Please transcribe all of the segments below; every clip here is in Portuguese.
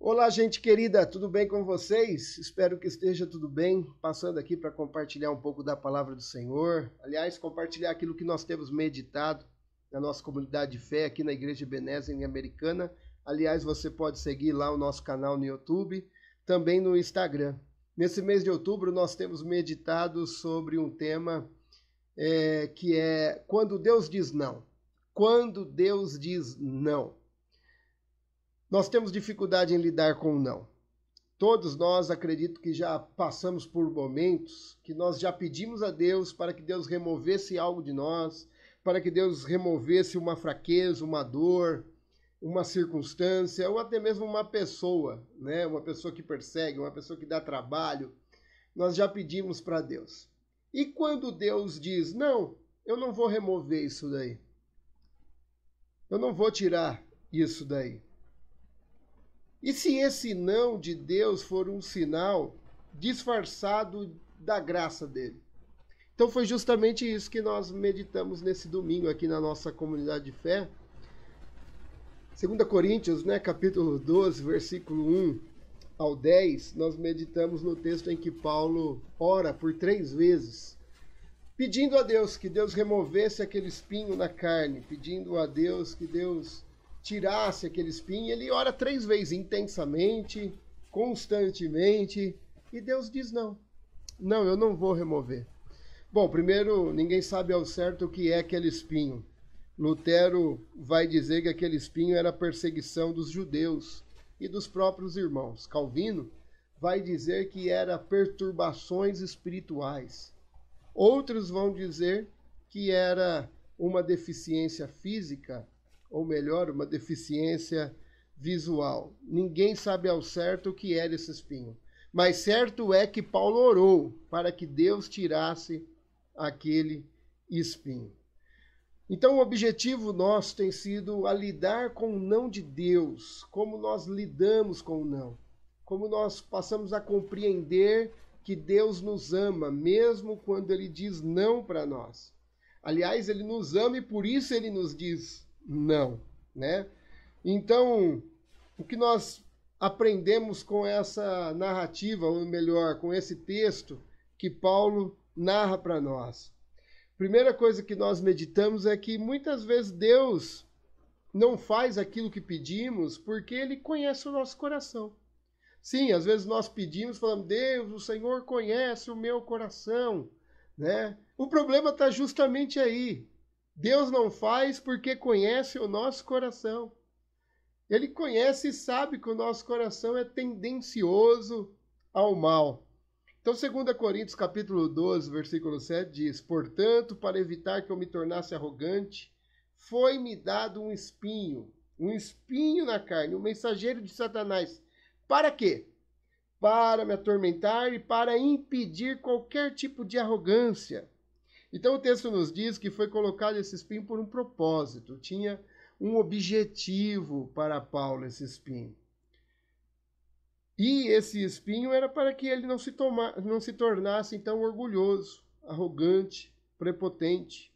Olá, gente querida, tudo bem com vocês? Espero que esteja tudo bem. Passando aqui para compartilhar um pouco da palavra do Senhor. Aliás, compartilhar aquilo que nós temos meditado na nossa comunidade de fé aqui na Igreja Ebenezer em Americana. Aliás, você pode seguir lá o nosso canal no YouTube, também no Instagram. Nesse mês de outubro, nós temos meditado sobre um tema que é quando Deus diz não. Quando Deus diz não. Nós temos dificuldade em lidar com o não. Todos nós, acredito que já passamos por momentos que nós já pedimos a Deus para que Deus removesse algo de nós, para que Deus removesse uma fraqueza, uma dor, uma circunstância, ou até mesmo uma pessoa, né? Uma pessoa que persegue, uma pessoa que dá trabalho. Nós já pedimos para Deus. E quando Deus diz, não, eu não vou remover isso daí. Eu não vou tirar isso daí. E se esse não de Deus for um sinal disfarçado da graça dele? Então foi justamente isso que nós meditamos nesse domingo aqui na nossa comunidade de fé. 2 Coríntios, capítulo 12, versículo 1 ao 10, nós meditamos no texto em que Paulo ora por 3 vezes, pedindo a Deus que Deus removesse aquele espinho na carne, pedindo a Deus que Deus tirasse aquele espinho. Ele ora 3 vezes intensamente, constantemente, e Deus diz não. Não, eu não vou remover. Bom, primeiro, ninguém sabe ao certo o que é aquele espinho. Lutero vai dizer que aquele espinho era a perseguição dos judeus e dos próprios irmãos. Calvino vai dizer que era perturbações espirituais. Outros vão dizer que era uma deficiência física, ou melhor, uma deficiência visual. Ninguém sabe ao certo o que era esse espinho. Mas certo é que Paulo orou para que Deus tirasse aquele espinho. Então o objetivo nosso tem sido a lidar com o não de Deus, como nós lidamos com o não, como nós passamos a compreender que Deus nos ama, mesmo quando Ele diz não para nós. Aliás, Ele nos ama e por isso Ele nos diz não, né? Então, o que nós aprendemos com essa narrativa, ou melhor, com esse texto que Paulo narra para nós? Primeira coisa que nós meditamos é que muitas vezes Deus não faz aquilo que pedimos porque Ele conhece o nosso coração. Sim, às vezes nós pedimos, falando, Deus, o Senhor conhece o meu coração, né? O problema está justamente aí. Deus não faz porque conhece o nosso coração. Ele conhece e sabe que o nosso coração é tendencioso ao mal. Então, 2 Coríntios capítulo 12, versículo 7 diz, portanto, para evitar que eu me tornasse arrogante, foi-me dado um espinho na carne, um mensageiro de Satanás. Para quê? Para me atormentar e para impedir qualquer tipo de arrogância. Então o texto nos diz que foi colocado esse espinho por um propósito, tinha um objetivo para Paulo esse espinho. E esse espinho era para que ele não se tornasse então orgulhoso, arrogante, prepotente.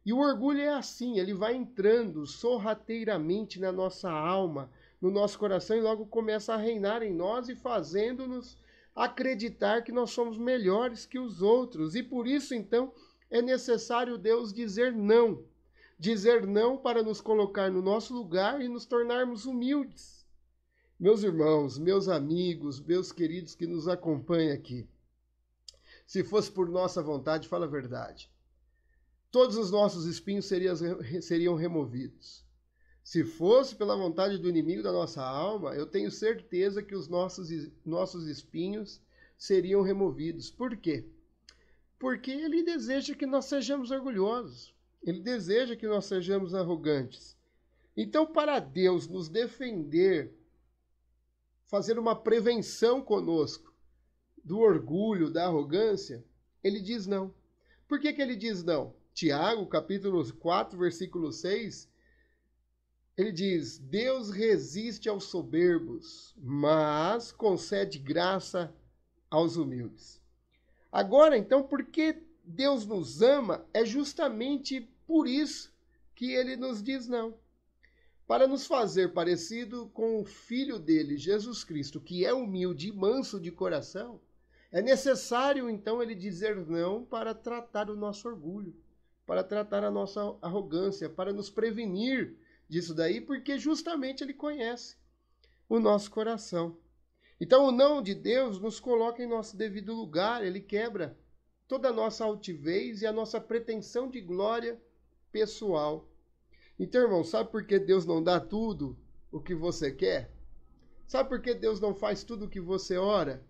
E o orgulho é assim, ele vai entrando sorrateiramente na nossa alma, no nosso coração e logo começa a reinar em nós e fazendo-nos acreditar que nós somos melhores que os outros. E por isso então é necessário Deus dizer não. Dizer não para nos colocar no nosso lugar e nos tornarmos humildes. Meus irmãos, meus amigos, meus queridos que nos acompanham aqui, se fosse por nossa vontade, fala a verdade, todos os nossos espinhos seriam removidos. Se fosse pela vontade do inimigo da nossa alma, eu tenho certeza que os nossos espinhos seriam removidos. Por quê? Porque ele deseja que nós sejamos orgulhosos. Ele deseja que nós sejamos arrogantes. Então, para Deus nos defender, fazer uma prevenção conosco do orgulho, da arrogância, ele diz não. Por que ele diz não? Tiago, capítulo 4, versículo 6, ele diz, Deus resiste aos soberbos, mas concede graça aos humildes. Agora, então, porque Deus nos ama, é justamente por isso que ele nos diz não. para nos fazer parecido com o Filho dele, Jesus Cristo, que é humilde e manso de coração, é necessário, então, ele dizer não para tratar o nosso orgulho, para tratar a nossa arrogância, para nos prevenir disso daí, porque justamente ele conhece o nosso coração. Então, o não de Deus nos coloca em nosso devido lugar, ele quebra toda a nossa altivez e a nossa pretensão de glória pessoal. Então, irmão, sabe por que Deus não dá tudo o que você quer? Sabe por que Deus não faz tudo o que você ora?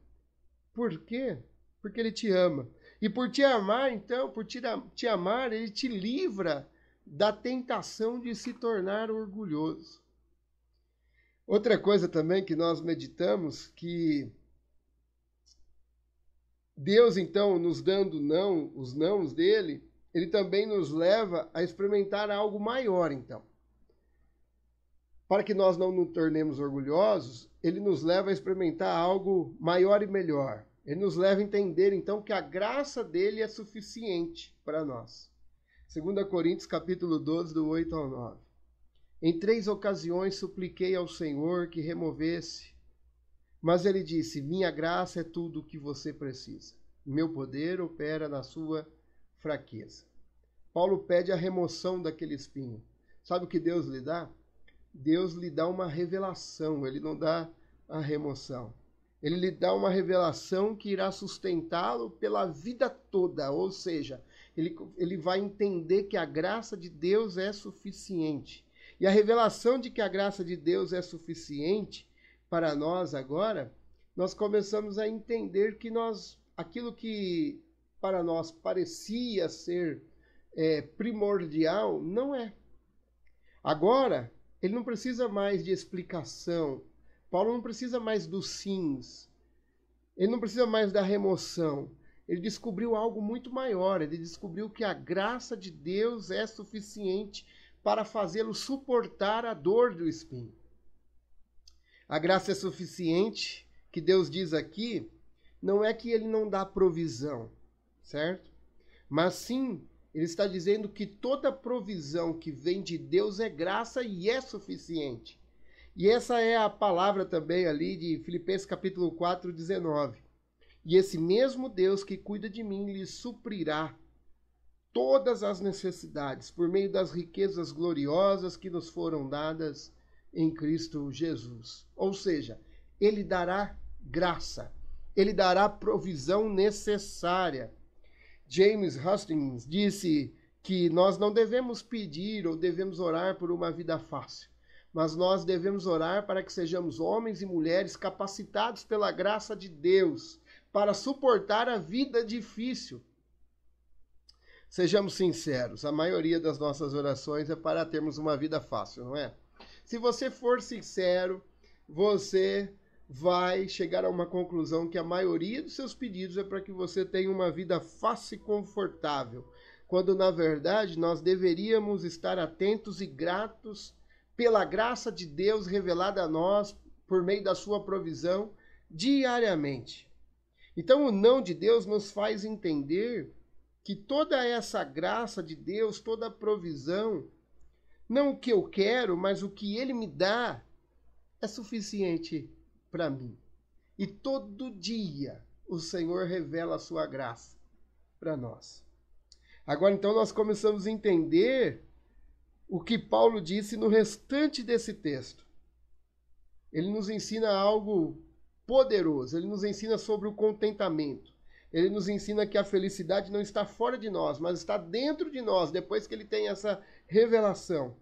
Por quê? Porque ele te ama. E por te amar, então, por te amar, ele te livra da tentação de se tornar orgulhoso. Outra coisa também que nós meditamos, que Deus, então, nos dando não, os nãos dele, ele também nos leva a experimentar algo maior, então. Para que nós não nos tornemos orgulhosos, ele nos leva a experimentar algo maior e melhor. Ele nos leva a entender, então, que a graça dele é suficiente para nós. 2 Coríntios, capítulo 12, do 8 ao 9. Em 3 ocasiões supliquei ao Senhor que removesse, mas ele disse, minha graça é tudo o que você precisa. Meu poder opera na sua fraqueza. Paulo pede a remoção daquele espinho. Sabe o que Deus lhe dá? Deus lhe dá uma revelação, ele não dá a remoção. Ele lhe dá uma revelação que irá sustentá-lo pela vida toda, ou seja, ele vai entender que a graça de Deus é suficiente. E a revelação de que a graça de Deus é suficiente para nós agora, nós começamos a entender que aquilo que para nós parecia ser primordial, não é. Agora, ele não precisa mais de explicação. Paulo não precisa mais dos sims. Ele não precisa mais da remoção. Ele descobriu algo muito maior. Ele descobriu que a graça de Deus é suficiente para fazê-lo suportar a dor do espinho. A graça é suficiente, que Deus diz aqui, não é que ele não dá provisão, certo? Mas sim, ele está dizendo que toda provisão que vem de Deus é graça e é suficiente. E essa é a palavra também ali de Filipenses capítulo 4, 19. E esse mesmo Deus que cuida de mim lhe suprirá todas as necessidades por meio das riquezas gloriosas que nos foram dadas em Cristo Jesus. Ou seja, ele dará graça, ele dará provisão necessária. James Hustings disse que nós não devemos pedir ou devemos orar por uma vida fácil, mas nós devemos orar para que sejamos homens e mulheres capacitados pela graça de Deus para suportar a vida difícil. Sejamos sinceros, a maioria das nossas orações é para termos uma vida fácil, não é? Se você for sincero, você vai chegar a uma conclusão que a maioria dos seus pedidos é para que você tenha uma vida fácil e confortável, quando na verdade nós deveríamos estar atentos e gratos pela graça de Deus revelada a nós por meio da sua provisão diariamente. Então o não de Deus nos faz entender que toda essa graça de Deus, toda a provisão, não o que eu quero, mas o que ele me dá, é suficiente para mim. E todo dia o Senhor revela a sua graça para nós. Agora então nós começamos a entender o que Paulo disse no restante desse texto. Ele nos ensina algo poderoso, ele nos ensina sobre o contentamento. Ele nos ensina que a felicidade não está fora de nós, mas está dentro de nós, depois que ele tem essa revelação.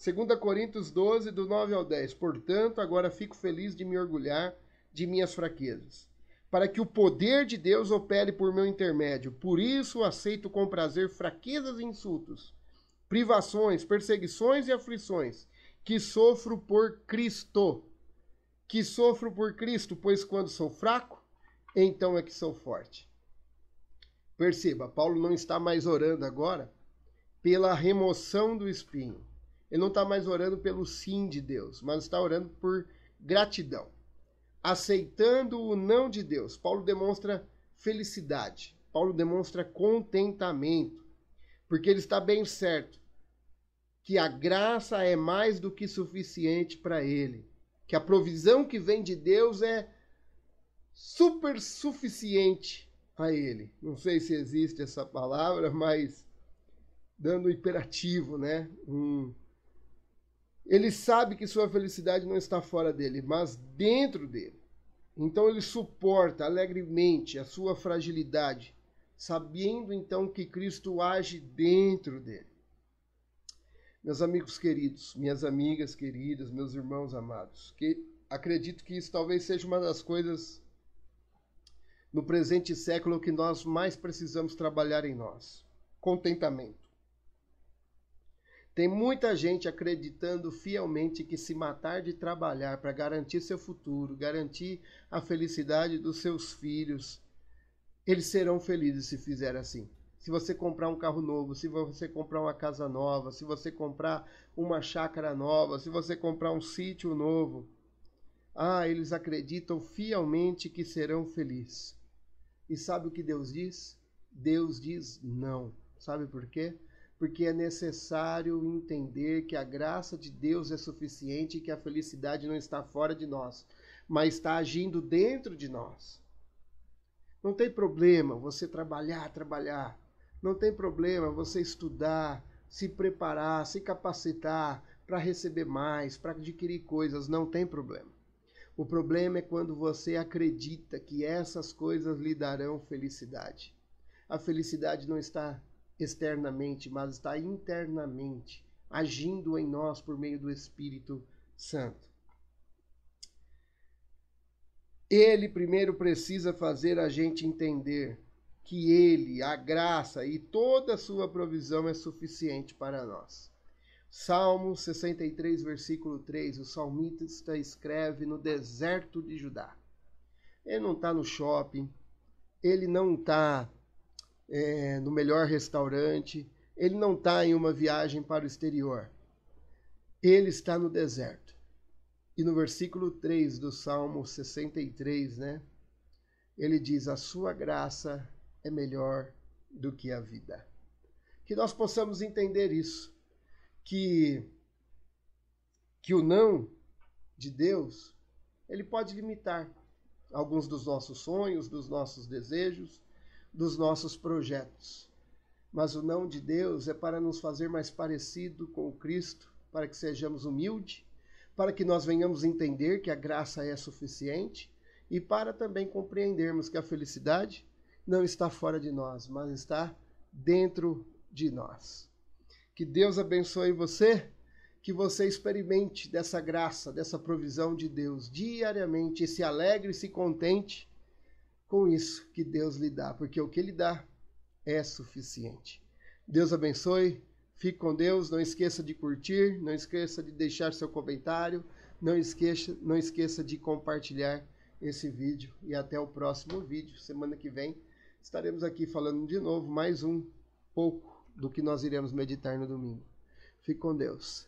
2 Coríntios 12, do 9 ao 10. Portanto, agora fico feliz de me orgulhar de minhas fraquezas, para que o poder de Deus opere por meu intermédio. Por isso aceito com prazer fraquezas e insultos, privações, perseguições e aflições, que sofro por Cristo. Que sofro por Cristo, pois quando sou fraco, então é que sou forte. Perceba, Paulo não está mais orando agora pela remoção do espinho. Ele não está mais orando pelo sim de Deus, mas está orando por gratidão. Aceitando o não de Deus, Paulo demonstra felicidade. Paulo demonstra contentamento, porque ele está bem certo que a graça é mais do que suficiente para ele, que a provisão que vem de Deus é super suficiente a ele. Não sei se existe essa palavra, mas dando imperativo, né? Ele sabe que sua felicidade não está fora dele, mas dentro dele. Então ele suporta alegremente a sua fragilidade, sabendo então que Cristo age dentro dele. Meus amigos queridos, minhas amigas queridas, meus irmãos amados, que acredito que isso talvez seja uma das coisas no presente século que nós mais precisamos trabalhar em nós. Contentamento. Tem muita gente acreditando fielmente que se matar de trabalhar para garantir seu futuro, garantir a felicidade dos seus filhos, eles serão felizes se fizer assim. Se você comprar um carro novo, se você comprar uma casa nova, se você comprar uma chácara nova, se você comprar um sítio novo, eles acreditam fielmente que serão felizes. E sabe o que Deus diz? Deus diz não. Sabe por quê? Porque é necessário entender que a graça de Deus é suficiente e que a felicidade não está fora de nós, mas está agindo dentro de nós. Não tem problema você trabalhar. Não tem problema você estudar, se preparar, se capacitar para receber mais, para adquirir coisas. Não tem problema. O problema é quando você acredita que essas coisas lhe darão felicidade. A felicidade não está externamente, mas está internamente, agindo em nós por meio do Espírito Santo. Ele primeiro precisa fazer a gente entender que ele, a graça e toda a sua provisão é suficiente para nós. Salmo 63, versículo 3, o salmista escreve no deserto de Judá. Ele não está no shopping, ele não está no melhor restaurante, ele não está em uma viagem para o exterior. Ele está no deserto. E no versículo 3 do Salmo 63, né? Ele diz, a sua graça é melhor do que a vida. Que nós possamos entender isso. Que o não de Deus, ele pode limitar alguns dos nossos sonhos, dos nossos desejos, dos nossos projetos. Mas o não de Deus é para nos fazer mais parecido com o Cristo, para que sejamos humildes, para que nós venhamos entender que a graça é suficiente e para também compreendermos que a felicidade não está fora de nós, mas está dentro de nós. Que Deus abençoe você, que você experimente dessa graça, dessa provisão de Deus diariamente e se alegre e se contente com isso que Deus lhe dá, porque o que Ele dá é suficiente. Deus abençoe, fique com Deus, não esqueça de curtir, não esqueça de deixar seu comentário, não esqueça de compartilhar esse vídeo e até o próximo vídeo. Semana que vem estaremos aqui falando de novo mais um pouco do que nós iremos meditar no domingo. Fique com Deus.